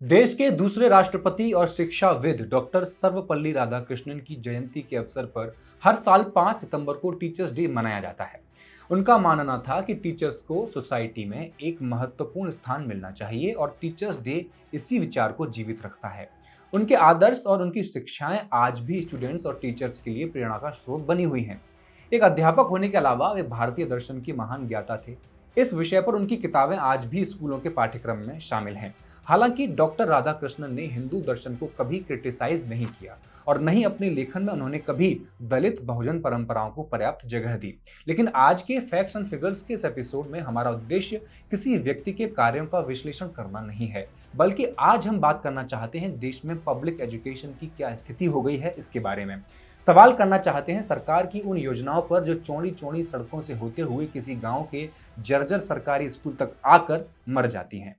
देश के दूसरे राष्ट्रपति और शिक्षाविद डॉक्टर सर्वपल्ली राधाकृष्णन की जयंती के अवसर पर हर साल 5 सितंबर को टीचर्स डे मनाया जाता है। उनका मानना था कि टीचर्स को सोसाइटी में एक महत्वपूर्ण स्थान मिलना चाहिए और टीचर्स डे इसी विचार को जीवित रखता है। उनके आदर्श और उनकी शिक्षाएं आज भी स्टूडेंट्स और टीचर्स के लिए प्रेरणा का स्रोत बनी हुई हैं। एक अध्यापक होने के अलावा वे भारतीय दर्शन के महान ज्ञाता थे। इस विषय पर उनकी किताबें आज भी स्कूलों के पाठ्यक्रम में शामिल हैं। हालांकि डॉक्टर राधाकृष्णन ने हिंदू दर्शन को कभी क्रिटिसाइज नहीं किया और न ही अपने लेखन में उन्होंने कभी दलित बहुजन परंपराओं को पर्याप्त जगह दी। लेकिन आज के फैक्ट्स एंड फिगर्स के इस एपिसोड में हमारा उद्देश्य किसी व्यक्ति के कार्यों का विश्लेषण करना नहीं है, बल्कि आज हम बात करना चाहते हैं देश में पब्लिक एजुकेशन की क्या स्थिति हो गई है इसके बारे में। सवाल करना चाहते हैं सरकार की उन योजनाओं पर जो चौड़ी चौड़ी सड़कों से होते हुए किसी गांव के जर्जर सरकारी स्कूल तक आकर मर जाती हैं।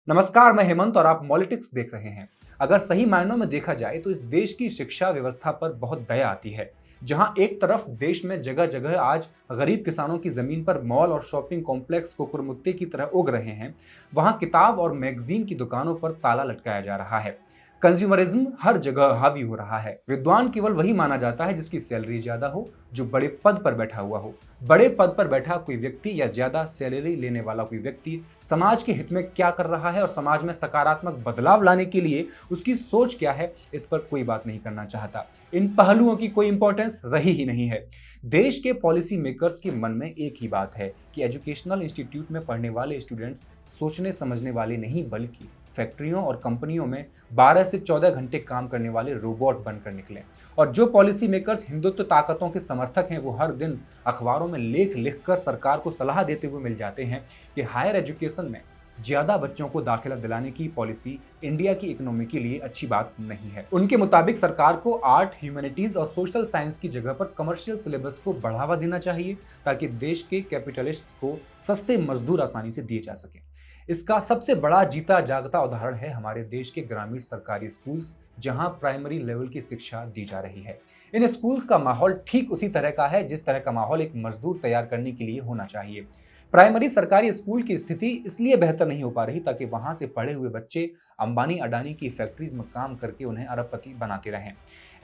नमस्कार, मैं हेमंत और आप पॉलिटिक्स देख रहे हैं। अगर सही मायनों में देखा जाए तो इस देश की शिक्षा व्यवस्था पर बहुत दया आती है। जहां एक तरफ देश में जगह जगह आज गरीब किसानों की जमीन पर मॉल और शॉपिंग कॉम्प्लेक्स कुकुरमुत्ते की तरह उग रहे हैं, वहां किताब और मैगजीन की दुकानों पर ताला लटकाया जा रहा है। कंज्यूमरिज्म हर जगह हावी हो रहा है। विद्वान केवल वही माना जाता है जिसकी सैलरी ज्यादा हो, जो बड़े पद पर बैठा हुआ हो। बड़े पद पर बैठा कोई व्यक्ति या ज्यादा सैलरी लेने वाला कोई व्यक्ति समाज के हित में क्या कर रहा है और समाज में सकारात्मक बदलाव लाने के लिए उसकी सोच क्या है, इस पर कोई बात नहीं करना चाहता। इन पहलुओं की कोई इंपॉर्टेंस रही ही नहीं है। देश के पॉलिसी मेकर्स के मन में एक ही बात है कि एजुकेशनल इंस्टीट्यूट में पढ़ने वाले स्टूडेंट्स सोचने समझने वाले नहीं, बल्कि फैक्ट्रियों और कंपनियों में 12 से 14 घंटे काम करने वाले रोबोट बनकर निकले। और जो पॉलिसी मेकर्स हिंदुत्व ताकतों के समर्थक हैं, वो हर दिन अखबारों में लेख लिखकर सरकार को सलाह देते हुए मिल जाते हैं कि हायर एजुकेशन में ज्यादा बच्चों को दाखिला दिलाने की पॉलिसी इंडिया की इकोनॉमी के लिए अच्छी बात नहीं है। उनके मुताबिक सरकार को आर्ट, ह्यूमैनिटीज और सोशल साइंस की जगह पर कमर्शियल सिलेबस को बढ़ावा देना चाहिए ताकि देश के कैपिटलिस्ट को सस्ते मजदूर आसानी से दिए जा सके। इसका सबसे बड़ा जीता जागता उदाहरण है हमारे देश के ग्रामीण सरकारी स्कूल्स, जहां प्राइमरी लेवल की शिक्षा दी जा रही है। इन स्कूल्स का माहौल ठीक उसी तरह का है जिस तरह का माहौल एक मजदूर तैयार करने के लिए होना चाहिए। प्राइमरी सरकारी स्कूल की स्थिति इसलिए बेहतर नहीं हो पा रही ताकि वहां से पढ़े हुए बच्चे अंबानी अडानी की फैक्ट्रीज में काम करके उन्हें अरबपति बनाते रहें।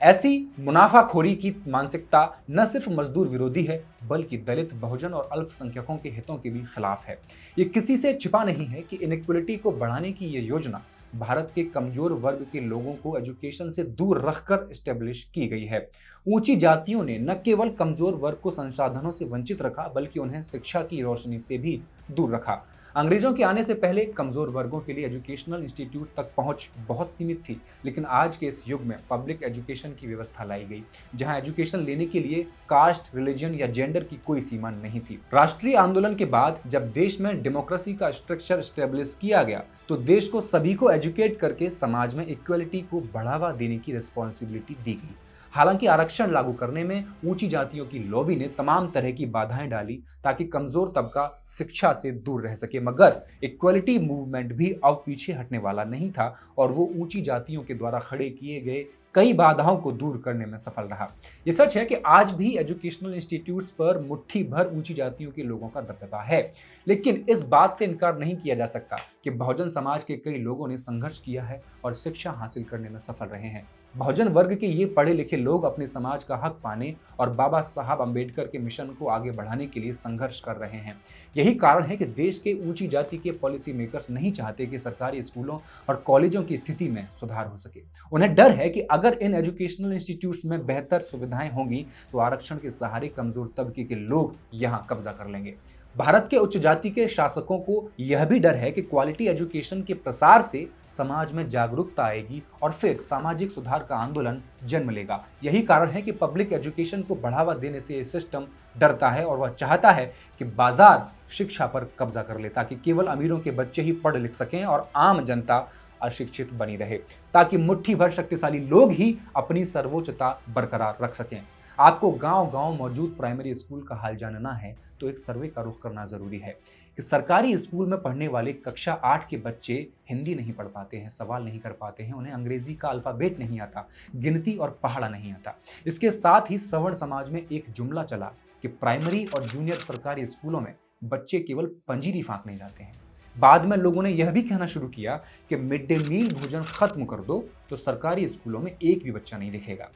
ऐसी मुनाफाखोरी की मानसिकता न सिर्फ मजदूर विरोधी है, बल्कि दलित, बहुजन और अल्पसंख्यकों के हितों के भी खिलाफ है। ये किसी से छिपा नहीं है कि इनइक्वलिटी को बढ़ाने की ये योजना भारत के कमजोर वर्ग के लोगों को एजुकेशन से दूर रखकर एस्टेब्लिश की गई है। ऊंची जातियों ने न केवल कमजोर वर्ग को संसाधनों से वंचित रखा, बल्कि उन्हें शिक्षा की रोशनी से भी दूर रखा। अंग्रेजों के आने से पहले कमजोर वर्गों के लिए एजुकेशनल इंस्टीट्यूट तक पहुंच बहुत सीमित थी, लेकिन आज के इस युग में पब्लिक एजुकेशन की व्यवस्था लाई गई, जहां एजुकेशन लेने के लिए कास्ट, रिलीजन या जेंडर की कोई सीमा नहीं थी। राष्ट्रीय आंदोलन के बाद जब देश में डेमोक्रेसी का स्ट्रक्चर स्टेब्लिश किया गया, तो देश को सभी को एजुकेट करके समाज में इक्वलिटी को बढ़ावा देने की रिस्पॉन्सिबिलिटी दी गई। हालांकि आरक्षण लागू करने में ऊंची जातियों की लॉबी ने तमाम तरह की बाधाएं डाली ताकि कमजोर तबका शिक्षा से दूर रह सके, मगर इक्वलिटी मूवमेंट भी अब पीछे हटने वाला नहीं था और वो ऊंची जातियों के द्वारा खड़े किए गए कई बाधाओं को दूर करने में सफल रहा। ये सच है कि आज भी एजुकेशनल इंस्टीट्यूट्स पर मुट्ठी भर ऊंची जातियों के लोगों का दबदबा है, लेकिन इस बात से इनकार नहीं किया जा सकता कि बहुजन समाज के कई लोगों ने संघर्ष किया है और शिक्षा हासिल करने में सफल रहे हैं। बहुजन वर्ग के ये पढ़े लिखे लोग अपने समाज का हक पाने और बाबा साहब अम्बेडकर के मिशन को आगे बढ़ाने के लिए संघर्ष कर रहे हैं। यही कारण है कि देश के ऊंची जाति के पॉलिसी मेकर्स नहीं चाहते कि सरकारी स्कूलों और कॉलेजों की स्थिति में सुधार हो सके। उन्हें डर है कि अगर इन एजुकेशनल इंस्टीट्यूट्स में बेहतर सुविधाएं होंगी तो आरक्षण के सहारे कमजोर तबके के लोग यहाँ कब्जा कर लेंगे। भारत के उच्च जाति के शासकों को यह भी डर है कि क्वालिटी एजुकेशन के प्रसार से समाज में जागरूकता आएगी और फिर सामाजिक सुधार का आंदोलन जन्म लेगा। यही कारण है कि पब्लिक एजुकेशन को बढ़ावा देने से ये सिस्टम डरता है और वह चाहता है कि बाजार शिक्षा पर कब्जा कर ले ताकि केवल अमीरों के बच्चे ही पढ़ लिख सकें और आम जनता अशिक्षित बनी रहे, ताकि मुट्ठी भर शक्तिशाली लोग ही अपनी सर्वोच्चता बरकरार रख सकें। आपको गांव-गांव मौजूद प्राइमरी स्कूल का हाल जानना है तो एक सर्वे का रुख करना जरूरी है कि सरकारी स्कूल में पढ़ने वाले कक्षा 8 के बच्चे हिंदी नहीं पढ़ पाते हैं, सवाल नहीं कर पाते हैं, उन्हें अंग्रेजी का अल्फाबेट नहीं आता, गिनती और पढ़ना नहीं आता। इसके साथ ही सवर्ण समाज में एक जुमला चला कि प्राइमरी और जूनियर सरकारी स्कूलों में बच्चे केवल पंजीरी फांकने जाते हैं। बाद में लोगों ने यह भी कहना शुरू किया कि मिड डे मील भोजन खत्म कर दो तो सरकारी स्कूलों में एक भी बच्चा नहीं दिखेगा,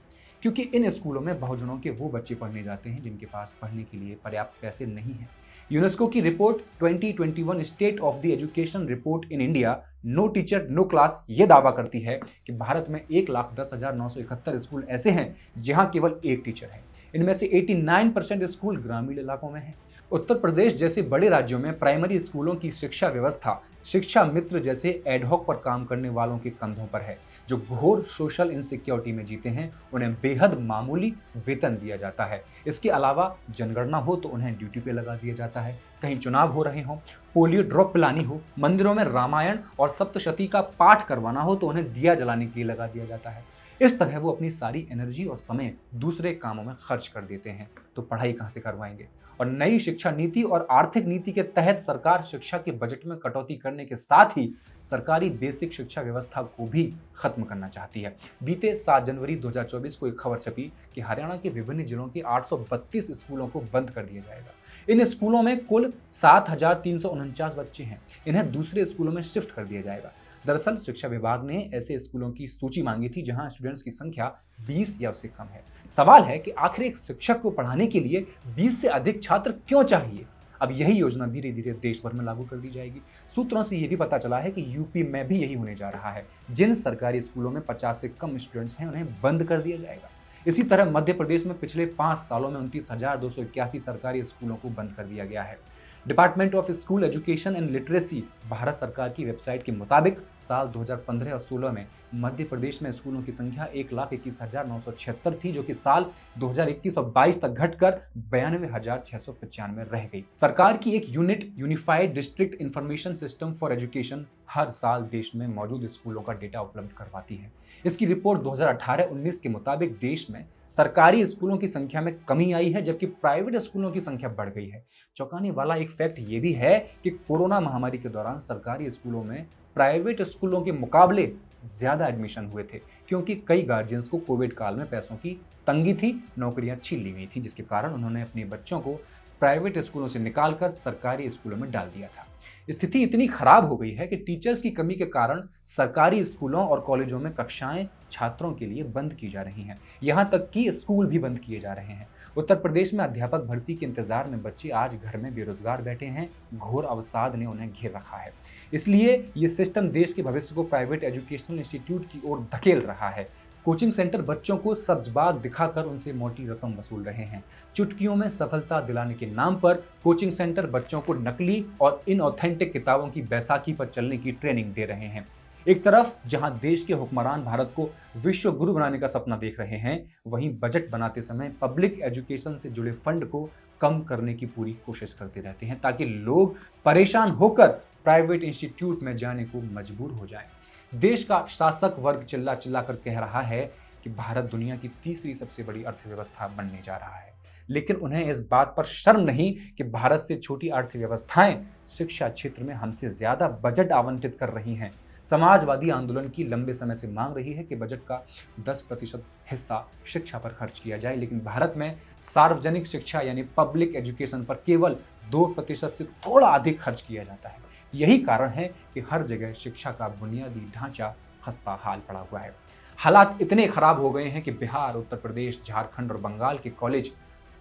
क्योंकि इन स्कूलों में बहुजनों के वो बच्चे पढ़ने जाते हैं जिनके पास पढ़ने के लिए पर्याप्त पैसे नहीं हैं। यूनेस्को की report 2021 state of the education report in India no teacher no class ये दावा करती है कि भारत में 1,10,971 स्कूल ऐसे हैं जहां केवल एक टीचर है। इनमें से 89% स्कूल ग्रामीण इलाकों में हैं। उत्तर प्रदेश जैसे बड़े राज्यों में प्राइमरी स्कूलों की शिक्षा व्यवस्था शिक्षा मित्र जैसे एडहॉक पर काम करने वालों के कंधों पर है। जो घोर सोशल इनसिक्योरिटी में जीते हैं उन्हें बेहद मामूली वेतन दिया जाता है। इसके अलावा जनगणना हो तो उन्हें ड्यूटी पे लगा दिया जाता है, कहीं चुनाव हो रहे हों, पोलियो ड्रॉप पिलानी हो, मंदिरों में रामायण और सप्तशती का पाठ करवाना हो तो उन्हें दिया जलाने के लिए लगा दिया जाता है। इस तरह वो अपनी सारी एनर्जी और समय दूसरे कामों में खर्च कर देते हैं, तो पढ़ाई कहाँ से करवाएंगे। और नई शिक्षा नीति और आर्थिक नीति के तहत सरकार शिक्षा के बजट में कटौती करने के साथ ही सरकारी बेसिक शिक्षा व्यवस्था को भी खत्म करना चाहती है। बीते 7 जनवरी 2024 को एक खबर छपी कि हरियाणा के विभिन्न जिलों के 832 स्कूलों को बंद कर दिया जाएगा। इन स्कूलों में कुल 7,349 बच्चे हैं, इन्हें दूसरे स्कूलों में शिफ्ट कर दिया जाएगा। दरअसल शिक्षा विभाग ने ऐसे स्कूलों की सूची मांगी थी जहां स्टूडेंट्स की संख्या 20 या उससे कम है। सवाल है कि आखिर एक शिक्षक को पढ़ाने के लिए 20 से अधिक छात्र क्यों चाहिए। अब यही योजना धीरे धीरे देश भर में लागू कर दी जाएगी। सूत्रों से यह भी पता चला है कि यूपी में भी यही होने जा रहा है। जिन सरकारी स्कूलों में 50 से कम स्टूडेंट्स हैं उन्हें बंद कर दिया जाएगा। इसी तरह मध्य प्रदेश में पिछले 5 सालों में 29,281 सरकारी स्कूलों को बंद कर दिया गया है। Department of school education and literacy Bharat सरकार की वेबसाइट के मुताबिक साल 2015 और 16 में मध्य प्रदेश में स्कूलों की संख्या 1,21,976 थी, जो कि साल 2021 और 22 तक घटकर 92,695 रह गई। सरकार की एक unit unified district information system for education हर साल देश में मौजूद स्कूलों का डेटा उपलब्ध करवाती है। इसकी रिपोर्ट 2018-19 के मुताबिक देश में सरकारी स्कूलों की संख्या में कमी आई है, जबकि प्राइवेट स्कूलों की संख्या बढ़ गई है। चौंकाने वाला एक फैक्ट ये भी है कि कोरोना महामारी के दौरान सरकारी स्कूलों में प्राइवेट स्कूलों के मुकाबले ज्यादा एडमिशन हुए थे, क्योंकि कई गार्जियंस को कोविड काल में पैसों की तंगी थी, नौकरियां छीन ली गई थी, जिसके कारण उन्होंने अपने बच्चों को प्राइवेट स्कूलों से निकालकर सरकारी स्कूलों में डाल दिया था। स्थिति इतनी खराब हो गई है कि टीचर्स की कमी के कारण सरकारी स्कूलों और कॉलेजों में कक्षाएं छात्रों के लिए बंद की जा रही हैं। यहां तक कि स्कूल भी बंद किए जा रहे हैं। उत्तर प्रदेश में अध्यापक भर्ती के इंतजार में बच्चे आज घर में बेरोजगार बैठे हैं। घोर अवसाद ने उन्हें घेर रखा है। इसलिए ये सिस्टम देश के भविष्य को प्राइवेट एजुकेशनल इंस्टीट्यूट की ओर धकेल रहा है। कोचिंग सेंटर बच्चों को सब्जबाग दिखाकर उनसे मोटी रकम वसूल रहे हैं। चुटकियों में सफलता दिलाने के नाम पर कोचिंग सेंटर बच्चों को नकली और इनऑथेंटिक किताबों की बैसाखी पर चलने की ट्रेनिंग दे रहे हैं। एक तरफ जहां देश के हुक्मरान भारत को विश्व गुरु बनाने का सपना देख रहे हैं, वहीं बजट बनाते समय पब्लिक एजुकेशन से जुड़े फंड को कम करने की पूरी कोशिश करते रहते हैं, ताकि लोग परेशान होकर प्राइवेट इंस्टीट्यूट में जाने को मजबूर हो जाएं। देश का शासक वर्ग चिल्ला चिल्ला कर कह रहा है कि भारत दुनिया की तीसरी सबसे बड़ी अर्थव्यवस्था बनने जा रहा है, लेकिन उन्हें इस बात पर शर्म नहीं कि भारत से छोटी अर्थव्यवस्थाएं शिक्षा क्षेत्र में हमसे ज्यादा बजट आवंटित कर रही हैं। समाजवादी आंदोलन की लंबे समय से मांग रही है कि बजट का 10% हिस्सा शिक्षा पर खर्च किया जाए, लेकिन भारत में सार्वजनिक शिक्षा यानी पब्लिक एजुकेशन पर केवल 2% से थोड़ा अधिक खर्च किया जाता है। यही कारण है कि हर जगह शिक्षा का बुनियादी ढांचा खस्ता हाल पड़ा हुआ है। हालात इतने खराब हो गए हैं कि बिहार, उत्तर प्रदेश, झारखंड और बंगाल के कॉलेज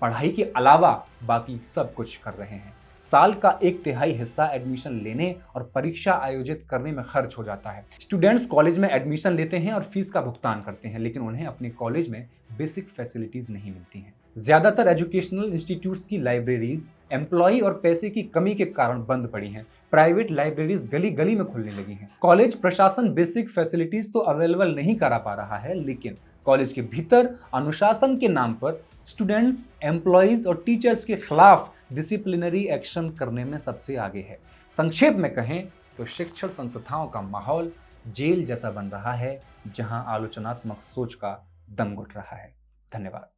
पढ़ाई के अलावा बाकी सब कुछ कर रहे हैं। साल का 1/3 हिस्सा एडमिशन लेने और परीक्षा आयोजित करने में खर्च हो जाता है। स्टूडेंट्स कॉलेज में एडमिशन लेते हैं और फीस का भुगतान करते हैं, लेकिन उन्हें अपने कॉलेज में बेसिक फैसिलिटीज नहीं मिलती हैं। ज्यादातर एजुकेशनल इंस्टीट्यूट्स की लाइब्रेरीज एम्प्लॉय और पैसे की कमी के कारण बंद पड़ी हैं। प्राइवेट लाइब्रेरीज गली गली में खुलने लगी हैं। कॉलेज प्रशासन बेसिक फैसिलिटीज तो अवेलेबल नहीं करा पा रहा है, लेकिन कॉलेज के भीतर अनुशासन के नाम पर स्टूडेंट्स, एम्प्लॉयज और टीचर्स के खिलाफ डिसिप्लिनरी एक्शन करने में सबसे आगे है। संक्षेप में कहें तो शिक्षण संस्थाओं का माहौल जेल जैसा बन रहा है, जहां आलोचनात्मक सोच का दम घुट रहा है। धन्यवाद।